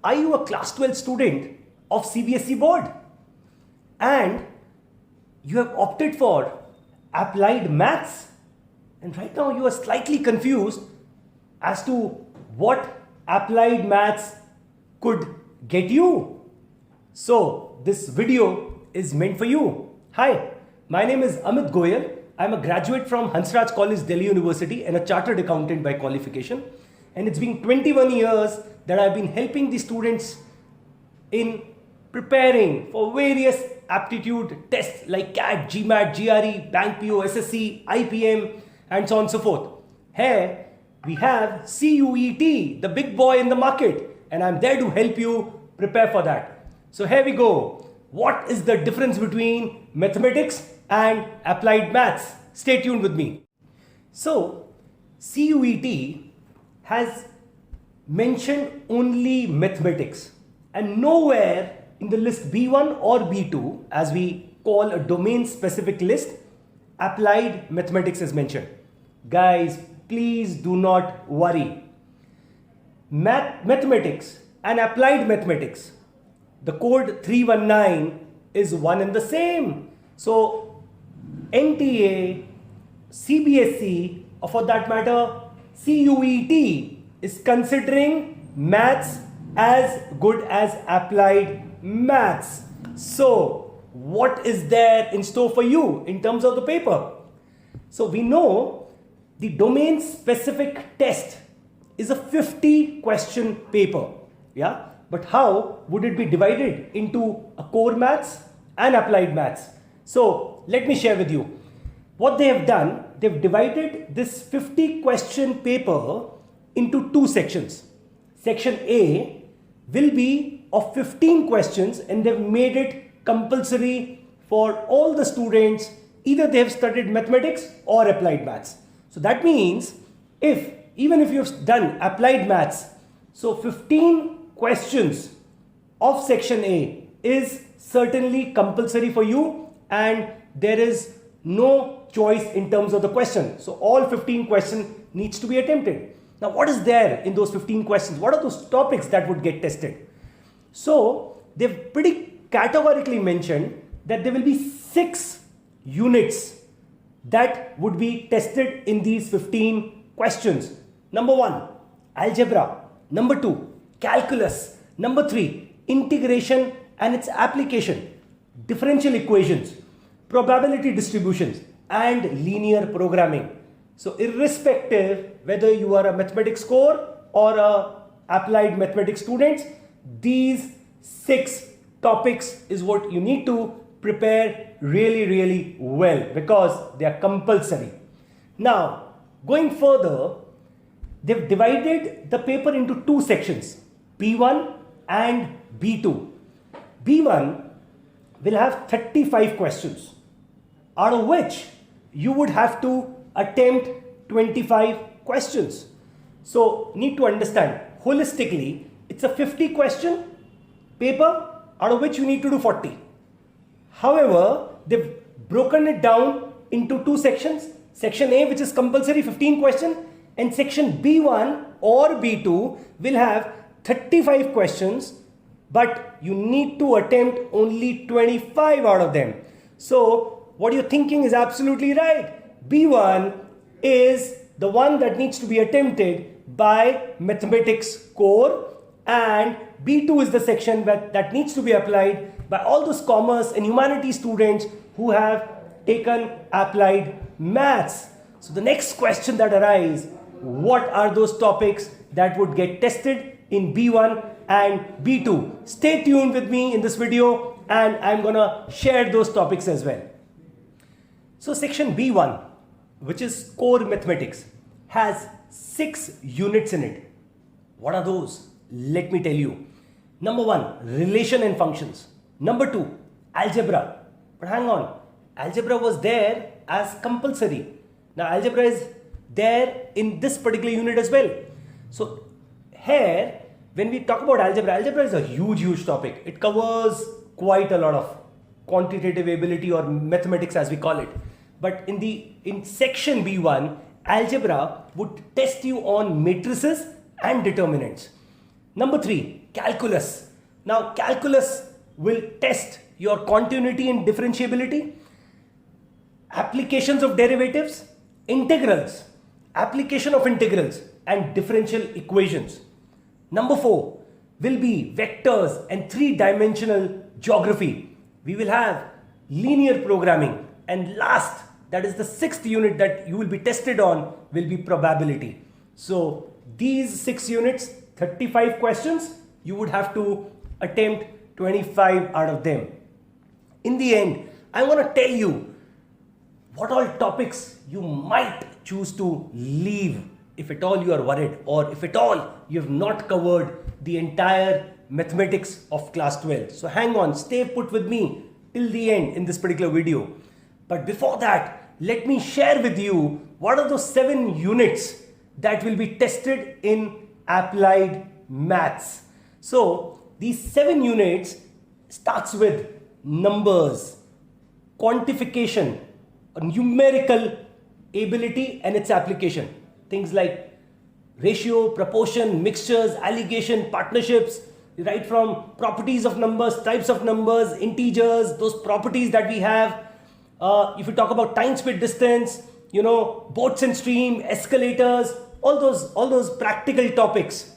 are you a class 12 student of CBSE board and you have opted for applied maths, and right now you are slightly confused as to what applied maths could get you? So this video is meant for you. Hi, my name is Amit Goyal. I'm a graduate from Hansraj College, Delhi University, and a chartered accountant by qualification. And it's been 21 years that I've been helping the students in preparing for various aptitude tests like CAT, GMAT, GRE, Bank PO, SSC, IPM, and so on and so forth. Here we have CUET, the big boy in the market, and I'm there to help you prepare for that. So here we go. What is the difference between mathematics and applied maths? Stay tuned with me. So CUET has mentioned only mathematics, and nowhere in the list B1 or B2, as we call a domain specific list, applied mathematics is mentioned. Guys, please do not worry. Mathematics and applied mathematics, the code 319 is one and the same. So NTA, CBSE, or for that matter CUET is considering maths as good as applied maths. So what is there in store for you in terms of the paper? So we know the domain specific test is a 50 question paper. Yeah, but how would it be divided into a core maths and applied maths? So let me share with you what they have done. They've divided this 50 question paper into two sections. Section A will be of 15 questions, and they've made it compulsory for all the students, either they have studied mathematics or applied maths. So that means even if you've done applied maths, so 15 questions of section A is certainly compulsory for you, and there is no choice in terms of the question. So all 15 questions needs to be attempted. Now what is there in those 15 questions? What are those topics that would get tested? So they've pretty categorically mentioned that there will be 6 units that would be tested in these 15 questions. Number 1, algebra. Number 2, calculus. Number 3, integration and its application, differential equations, probability distributions, and linear programming. So irrespective whether you are a mathematics core or a applied mathematics students, these 6 topics is what you need to prepare really well, because they are compulsory. Now going further, they've divided the paper into two sections, B1 and B2. B1 will have 35 questions, out of which you would have to attempt 25 questions. So need to understand, holistically it's a 50 question paper, out of which you need to do 40. However, they've broken it down into two sections. Section A, which is compulsory, 15 questions, and section B1 or B2 will have 35 questions, but you need to attempt only 25 out of them. So what you're thinking is absolutely right. B1 is the one that needs to be attempted by mathematics core, and B2 is the section that needs to be applied by all those commerce and humanities students who have taken applied maths. So the next question that arises, what are those topics that would get tested in B1 and B2? Stay tuned with me in this video, and I'm gonna share those topics as well. So section B1, which is core mathematics, has 6 units in it. What are those? Let me tell you. Number 1, relation and functions. Number 2, algebra. But hang on, algebra was there as compulsory. Now algebra is there in this particular unit as well. So here, when we talk about algebra, algebra is a huge topic. It covers quite a lot of quantitative ability, or mathematics as we call it. But in section B1, algebra would test you on matrices and determinants. Number 3, calculus. Now, calculus will test your continuity and differentiability, applications of derivatives, integrals, application of integrals, and differential equations. Number 4 will be vectors and 3-dimensional geography. We will have linear programming, and last, that is the 6th unit that you will be tested on, will be probability. So these 6 units, 35 questions, you would have to attempt 25 out of them. In the end, I want to tell you what all topics you might choose to leave if at all you are worried, or if at all you have not covered the entire mathematics of class 12. So hang on, stay put with me till the end in this particular video. But before that, let me share with you what are those 7 units that will be tested in applied maths. So these 7 units starts with numbers, quantification, numerical ability and its application. Things like ratio, proportion, mixtures, alligation, partnerships, right from properties of numbers, types of numbers, integers, those properties that we have. If you talk about time, speed, distance, boats and stream, escalators, all those practical topics,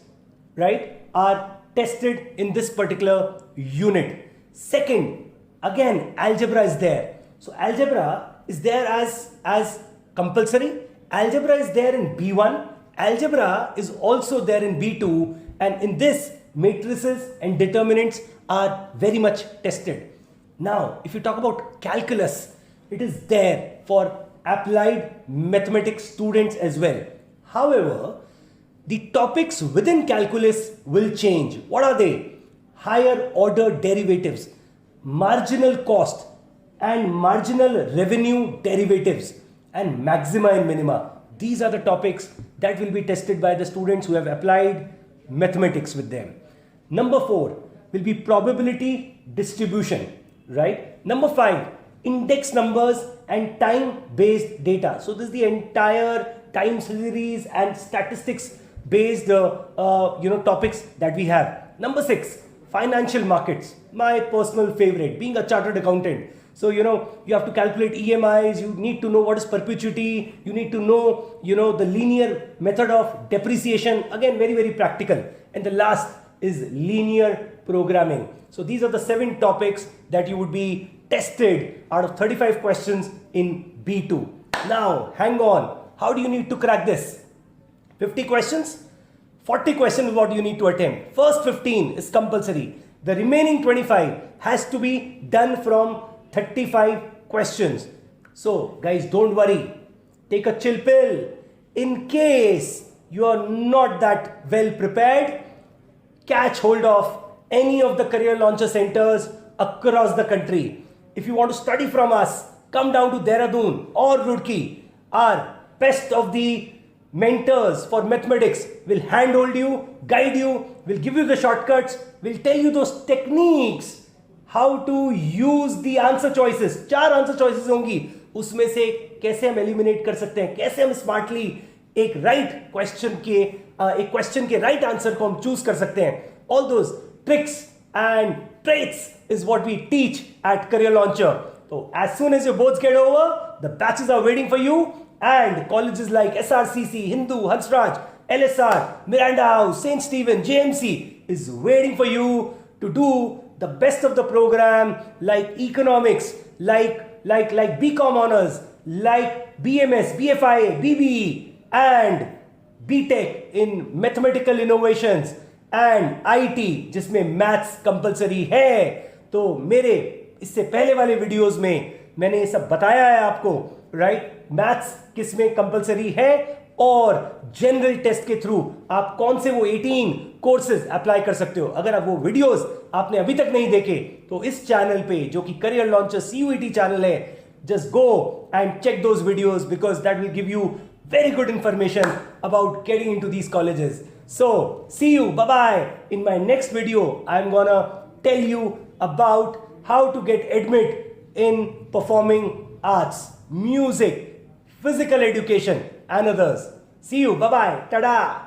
right, are tested in this particular unit. Second, again, algebra is there. So algebra is there as compulsory. Algebra is there in B1. Algebra is also there in B2. And in this, matrices and determinants are very much tested. Now, if you talk about calculus, it is there for applied mathematics students as well. However, the topics within calculus will change. What are they? Higher order derivatives, marginal cost and marginal revenue derivatives, and maxima and minima. These are the topics that will be tested by the students who have applied mathematics with them. Number 4 will be probability distribution, right? Number 5, index numbers and time-based data. So this is the entire time series and statistics based topics that we have. Number 6, financial markets, my personal favorite, being a chartered accountant. So, you have to calculate EMIs, you need to know what is perpetuity, you need to know, the linear method of depreciation, again, very, very practical. And the last is linear programming. So these are the 7 topics that you would be tested out of 35 questions in B2. Now, hang on. How do you need to crack this? 50 questions? 40 questions is what you need to attempt. First 15 is compulsory. The remaining 25 has to be done from 35 questions. So guys, don't worry. Take a chill pill. In case you are not that well prepared, catch hold of any of the career launcher centers across the country. If you want to study from us, come down to Dehradun or Roorkee. Our best of the mentors for mathematics will handhold you, guide you, will give you the shortcuts, will tell you those techniques, how to use the answer choices. 4 answer choices होंगी, उसमें से कैसे हम eliminate कर सकते हैं, कैसे हम स्मार्टली एक क्वेश्चन के राइट आंसर को हम चूज कर सकते हैं. All those tricks and traits is what we teach at Career Launcher. So as soon as your boards get over, the batches are waiting for you, and colleges like SRCC, Hindu, Hansraj, LSR, Miranda House, St. Stephen, JMC is waiting for you to do the best of the program, like economics, like BCom honors, like BMS, BFIA, BBE, and BTech in mathematical innovations and IT, जिसमें maths compulsory है. तो मेरे इससे पहले वाले videos में मैंने ये सब बताया है आपको, राइट? मैथ्स किस में कंपलसरी है और जनरल टेस्ट के थ्रू आप कौन से वो 18 कोर्सेज अप्लाई कर सकते हो. अगर आप वो वीडियोस आपने अभी तक नहीं देखे तो इस चैनल पे, जो कि करियर लॉन्चर CUET चैनल है, just go and check those videos because that will give you very good information about getting into these colleges. So see you, bye bye. In my next video I'm gonna tell you about how to get admit in performing arts, music, physical education and others. See you, bye bye, tada.